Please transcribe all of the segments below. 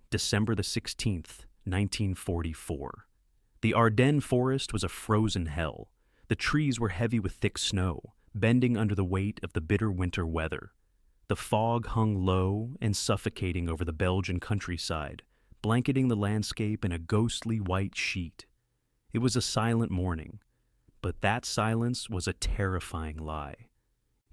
December the 16th, 1944. The Ardennes forest was a frozen hell. The trees were heavy with thick snow, bending under the weight of the bitter winter weather. The fog hung low and suffocating over the Belgian countryside, blanketing the landscape in a ghostly white sheet. It was a silent morning, but that silence was a terrifying lie.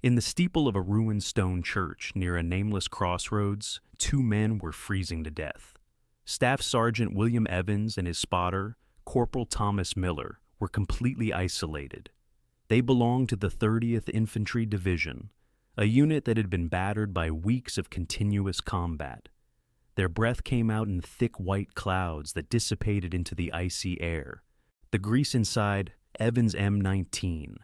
In the steeple of a ruined stone church near a nameless crossroads, two men were freezing to death. Staff Sergeant William Evans and his spotter, Corporal Thomas Miller, were completely isolated. They belonged to the 30th Infantry Division, a unit that had been battered by weeks of continuous combat. Their breath came out in thick white clouds that dissipated into the icy air. The grease inside Evans' M19,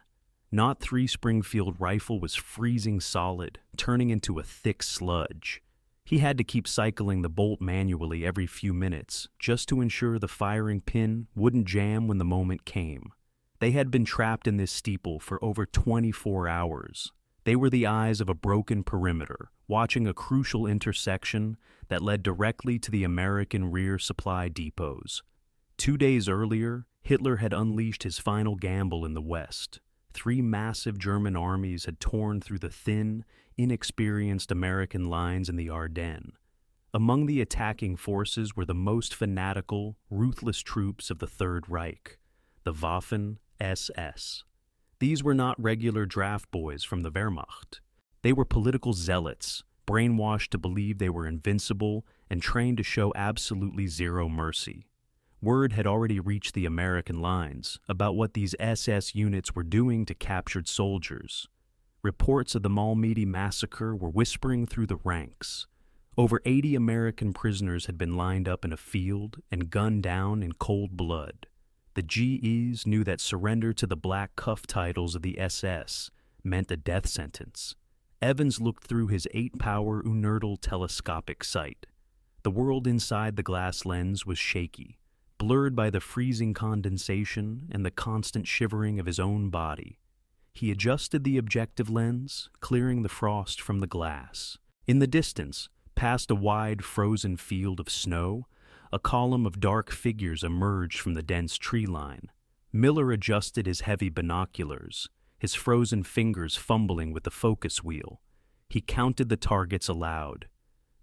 Not 3 Springfield rifle was freezing solid, turning into a thick sludge. He had to keep cycling the bolt manually every few minutes, just to ensure the firing pin wouldn't jam when the moment came. They had been trapped in this steeple for over 24 hours. They were the eyes of a broken perimeter, watching a crucial intersection that led directly to the American rear supply depots. 2 days earlier, Hitler had unleashed his final gamble in the West. 3 massive German armies had torn through the thin, inexperienced American lines in the Ardennes. Among the attacking forces were the most fanatical, ruthless troops of the Third Reich, the Waffen-SS. These were not regular draft boys from the Wehrmacht. They were political zealots, brainwashed to believe they were invincible and trained to show absolutely zero mercy. Word had already reached the American lines about what these SS units were doing to captured soldiers. Reports of the Malmedy massacre were whispering through the ranks. Over 80 American prisoners had been lined up in a field and gunned down in cold blood. The GIs knew that surrender to the black cuff titles of the SS meant a death sentence. Evans looked through his 8-power Untold telescopic sight. The world inside the glass lens was shaky, blurred by the freezing condensation and the constant shivering of his own body. He adjusted the objective lens, clearing the frost from the glass. In the distance, past a wide frozen field of snow, a column of dark figures emerged from the dense tree line. Miller adjusted his heavy binoculars, his frozen fingers fumbling with the focus wheel. He counted the targets aloud.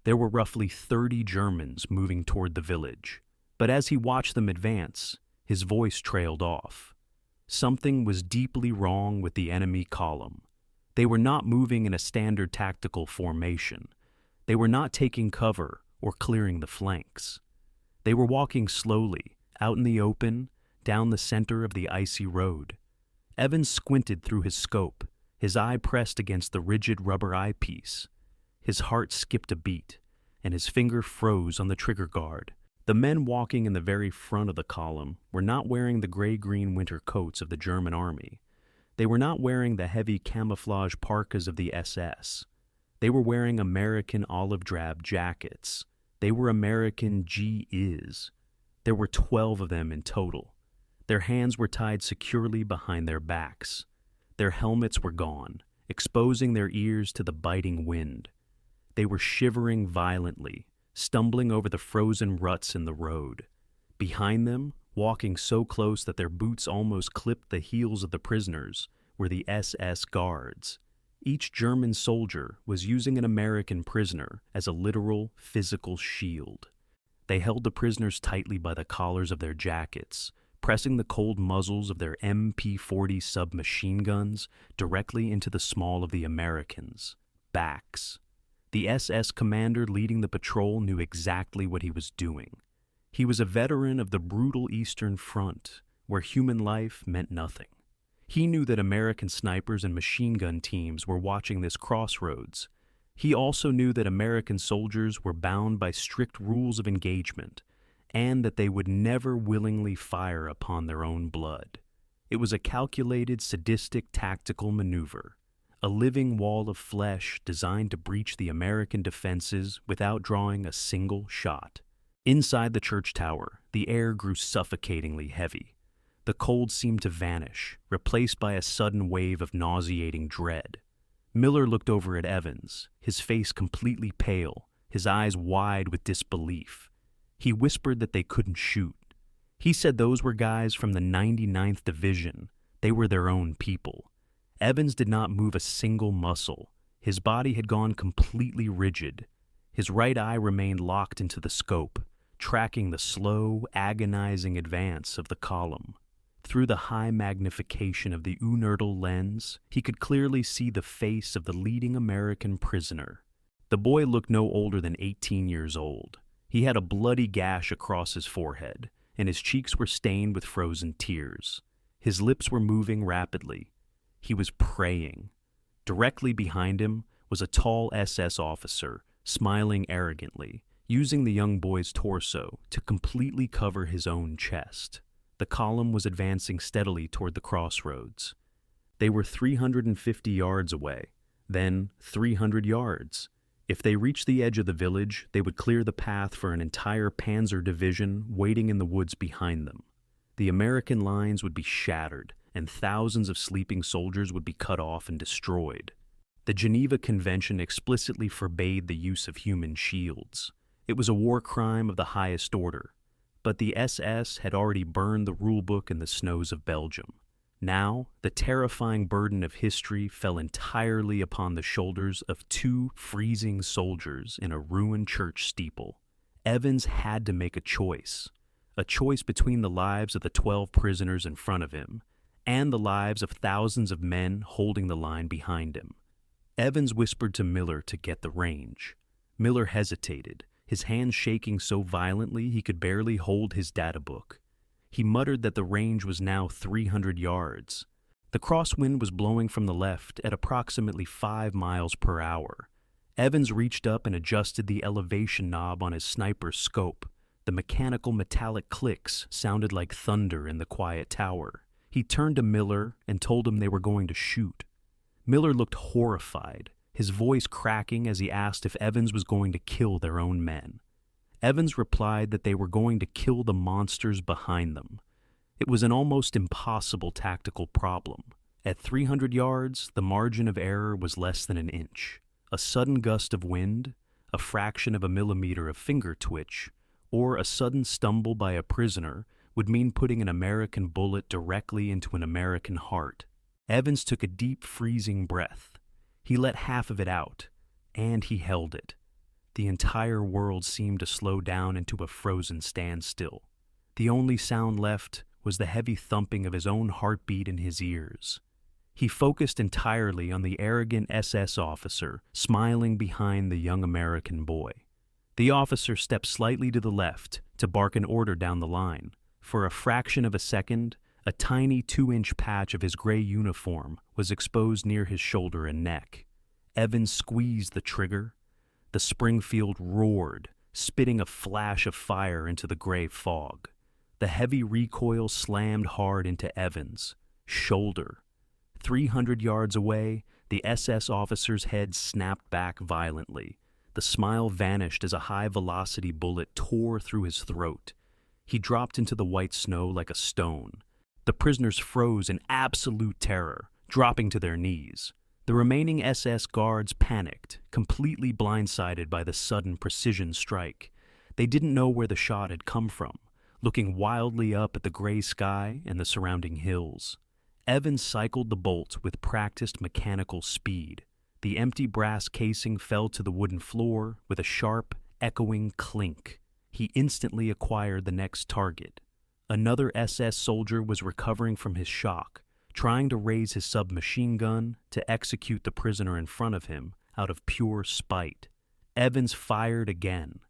There were roughly 30 Germans moving toward the village. But as he watched them advance, his voice trailed off. Something was deeply wrong with the enemy column. They were not moving in a standard tactical formation. They were not taking cover or clearing the flanks. They were walking slowly, out in the open, down the center of the icy road. Evans squinted through his scope, his eye pressed against the rigid rubber eyepiece. His heart skipped a beat, and his finger froze on the trigger guard. The men walking in the very front of the column were not wearing the gray-green winter coats of the German army. They were not wearing the heavy camouflage parkas of the SS. They were wearing American olive drab jackets. They were American GIs. There were 12 of them in total. Their hands were tied securely behind their backs. Their helmets were gone, exposing their ears to the biting wind. They were shivering violently, stumbling over the frozen ruts in the road. Behind them, walking so close that their boots almost clipped the heels of the prisoners, were the SS guards. Each German soldier was using an American prisoner as a literal physical shield. They held the prisoners tightly by the collars of their jackets, pressing the cold muzzles of their MP-40 submachine guns directly into the small of the Americans' backs. The SS commander leading the patrol knew exactly what he was doing. He was a veteran of the brutal Eastern Front, where human life meant nothing. He knew that American snipers and machine gun teams were watching this crossroads. He also knew that American soldiers were bound by strict rules of engagement, and that they would never willingly fire upon their own blood. It was a calculated, sadistic tactical maneuver, a living wall of flesh designed to breach the American defenses without drawing a single shot. Inside the church tower, the air grew suffocatingly heavy. The cold seemed to vanish, replaced by a sudden wave of nauseating dread. Miller looked over at Evans, his face completely pale, his eyes wide with disbelief. He whispered that they couldn't shoot. He said those were guys from the 99th Division. They were their own people. Evans did not move a single muscle. His body had gone completely rigid. His right eye remained locked into the scope, tracking the slow, agonizing advance of the column. Through the high magnification of the Unertal lens, he could clearly see the face of the leading American prisoner. The boy looked no older than 18 years old. He had a bloody gash across his forehead, and his cheeks were stained with frozen tears. His lips were moving rapidly. He was praying. Directly behind him was a tall SS officer, smiling arrogantly, using the young boy's torso to completely cover his own chest. The column was advancing steadily toward the crossroads. They were 350 yards away, then 300 yards. If they reached the edge of the village, they would clear the path for an entire panzer division waiting in the woods behind them. The American lines would be shattered, and thousands of sleeping soldiers would be cut off and destroyed. The Geneva Convention explicitly forbade the use of human shields. It was a war crime of the highest order. But the SS had already burned the rulebook in the snows of Belgium. Now, the terrifying burden of history fell entirely upon the shoulders of two freezing soldiers in a ruined church steeple. Evans had to make a choice between the lives of the 12 prisoners in front of him and the lives of thousands of men holding the line behind him. Evans whispered to Miller to get the range. Miller hesitated, his hands shaking so violently he could barely hold his data book. He muttered that the range was now 300 yards. The crosswind was blowing from the left at approximately 5 miles per hour. Evans reached up and adjusted the elevation knob on his sniper's scope. The mechanical metallic clicks sounded like thunder in the quiet tower. He turned to Miller and told him they were going to shoot. Miller looked horrified, his voice cracking as he asked if Evans was going to kill their own men. Evans replied that they were going to kill the monsters behind them. It was an almost impossible tactical problem. At 300 yards, the margin of error was less than an inch. A sudden gust of wind, a fraction of a millimeter of finger twitch, or a sudden stumble by a prisoner would mean putting an American bullet directly into an American heart. Evans took a deep, freezing breath. He let half of it out, and he held it. The entire world seemed to slow down into a frozen standstill. The only sound left was the heavy thumping of his own heartbeat in his ears. He focused entirely on the arrogant SS officer smiling behind the young American boy. The officer stepped slightly to the left to bark an order down the line. For a fraction of a second, a tiny 2-inch patch of his gray uniform was exposed near his shoulder and neck. Evans squeezed the trigger. The Springfield roared, spitting a flash of fire into the gray fog. The heavy recoil slammed hard into Evans' shoulder. 300 yards away, the SS officer's head snapped back violently. The smile vanished as a high-velocity bullet tore through his throat. He dropped into the white snow like a stone. The prisoners froze in absolute terror, dropping to their knees. The remaining SS guards panicked, completely blindsided by the sudden precision strike. They didn't know where the shot had come from, looking wildly up at the gray sky and the surrounding hills. Evans cycled the bolt with practiced mechanical speed. The empty brass casing fell to the wooden floor with a sharp, echoing clink. He instantly acquired the next target. Another SS soldier was recovering from his shock, trying to raise his submachine gun to execute the prisoner in front of him out of pure spite. Evans fired again.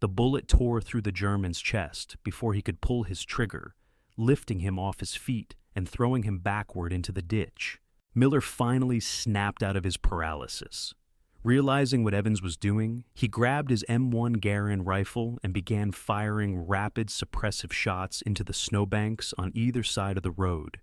The bullet tore through the German's chest before he could pull his trigger, lifting him off his feet and throwing him backward into the ditch. Miller finally snapped out of his paralysis. Realizing what Evans was doing, he grabbed his M1 Garand rifle and began firing rapid suppressive shots into the snowbanks on either side of the road,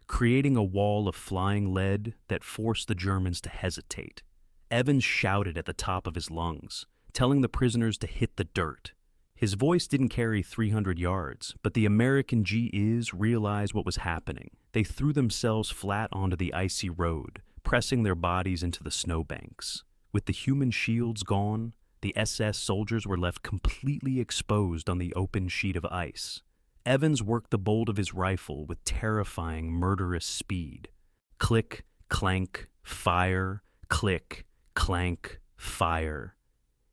creating a wall of flying lead that forced the Germans to hesitate. Evans shouted at the top of his lungs, telling the prisoners to hit the dirt. His voice didn't carry 300 yards, but the American GIs realized what was happening. They threw themselves flat onto the icy road, pressing their bodies into the snowbanks. With the human shields gone, the SS soldiers were left completely exposed on the open sheet of ice. Evans worked the bolt of his rifle with terrifying, murderous speed. Click, clank, fire, click, clank, fire.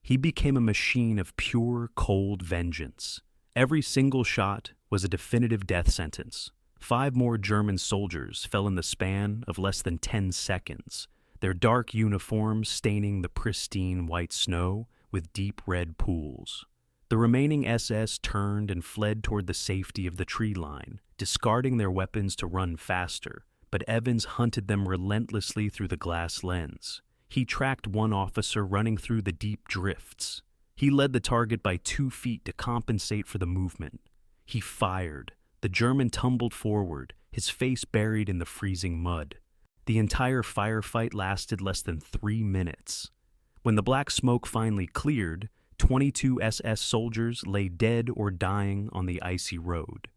He became a machine of pure, cold vengeance. Every single shot was a definitive death sentence. 5 more German soldiers fell in the span of less than 10 seconds, their dark uniforms staining the pristine white snow with deep red pools. The remaining SS turned and fled toward the safety of the tree line, discarding their weapons to run faster, but Evans hunted them relentlessly through the glass lens. He tracked one officer running through the deep drifts. He led the target by 2 feet to compensate for the movement. He fired. The German tumbled forward, his face buried in the freezing mud. The entire firefight lasted less than 3 minutes. When the black smoke finally cleared, 22 SS soldiers lay dead or dying on the icy road.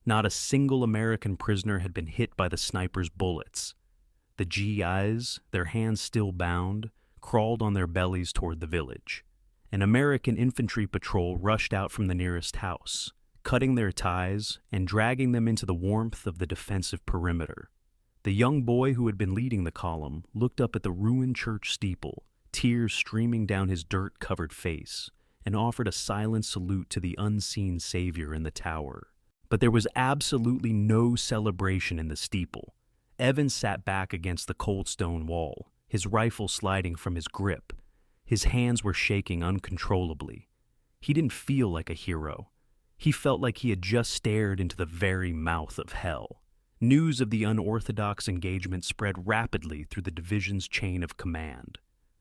Not a single American prisoner had been hit by the sniper's bullets. The GIs, their hands still bound, crawled on their bellies toward the village. An American infantry patrol rushed out from the nearest house, cutting their ties and dragging them into the warmth of the defensive perimeter. The young boy who had been leading the column looked up at the ruined church steeple, tears streaming down his dirt-covered face, and offered a silent salute to the unseen savior in the tower. But there was absolutely no celebration in the steeple. Evans sat back against the cold stone wall, his rifle sliding from his grip. His hands were shaking uncontrollably. He didn't feel like a hero. He felt like he had just stared into the very mouth of hell. News of the unorthodox engagement spread rapidly through the division's chain of command.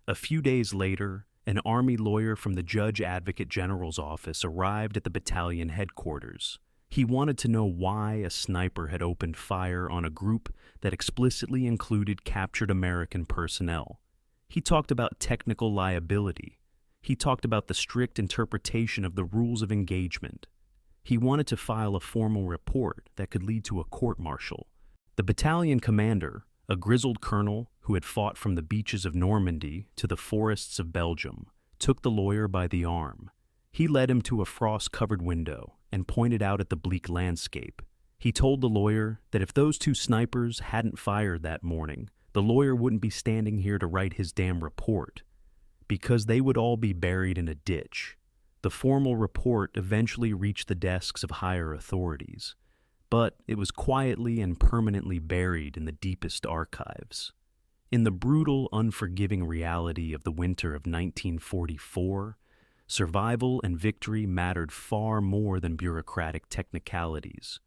A few days later, an Army lawyer from the Judge Advocate General's office arrived at the battalion headquarters. He wanted to know why a sniper had opened fire on a group that explicitly included captured American personnel. He talked about technical liability. He talked about the strict interpretation of the rules of engagement. He wanted to file a formal report that could lead to a court-martial. The battalion commander, a grizzled colonel who had fought from the beaches of Normandy to the forests of Belgium, took the lawyer by the arm. He led him to a frost-covered window and pointed out at the bleak landscape. He told the lawyer that if those 2 snipers hadn't fired that morning, the lawyer wouldn't be standing here to write his damn report, because they would all be buried in a ditch. The formal report eventually reached the desks of higher authorities, but it was quietly and permanently buried in the deepest archives. In the brutal, unforgiving reality of the winter of 1944, survival and victory mattered far more than bureaucratic technicalities.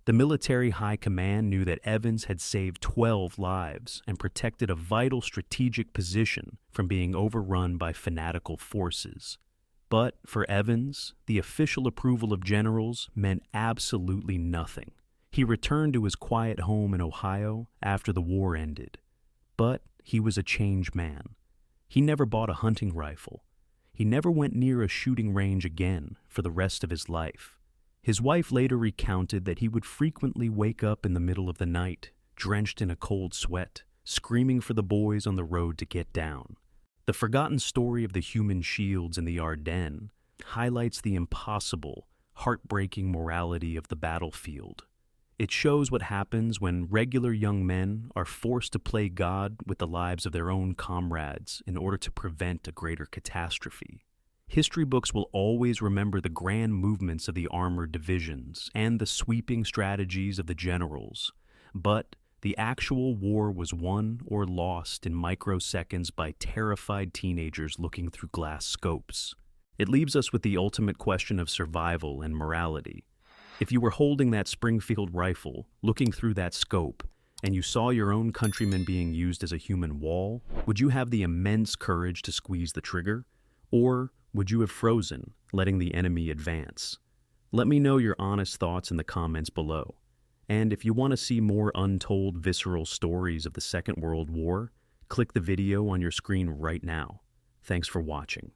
The military high command knew that Evans had saved 12 lives and protected a vital strategic position from being overrun by fanatical forces. But for Evans, the official approval of generals meant absolutely nothing. He returned to his quiet home in Ohio after the war ended. But he was a changed man. He never bought a hunting rifle. He never went near a shooting range again for the rest of his life. His wife later recounted that he would frequently wake up in the middle of the night, drenched in a cold sweat, screaming for the boys on the road to get down. The forgotten story of the human shields in the Ardennes highlights the impossible, heartbreaking morality of the battlefield. It shows what happens when regular young men are forced to play God with the lives of their own comrades in order to prevent a greater catastrophe. History books will always remember the grand movements of the armored divisions and the sweeping strategies of the generals, but the actual war was won or lost in microseconds by terrified teenagers looking through glass scopes. It leaves us with the ultimate question of survival and morality. If you were holding that Springfield rifle, looking through that scope, and you saw your own countrymen being used as a human wall, would you have the immense courage to squeeze the trigger? Or would you have frozen, letting the enemy advance? Let me know your honest thoughts in the comments below. And if you want to see more untold, visceral stories of the Second World War, click the video on your screen right now. Thanks for watching.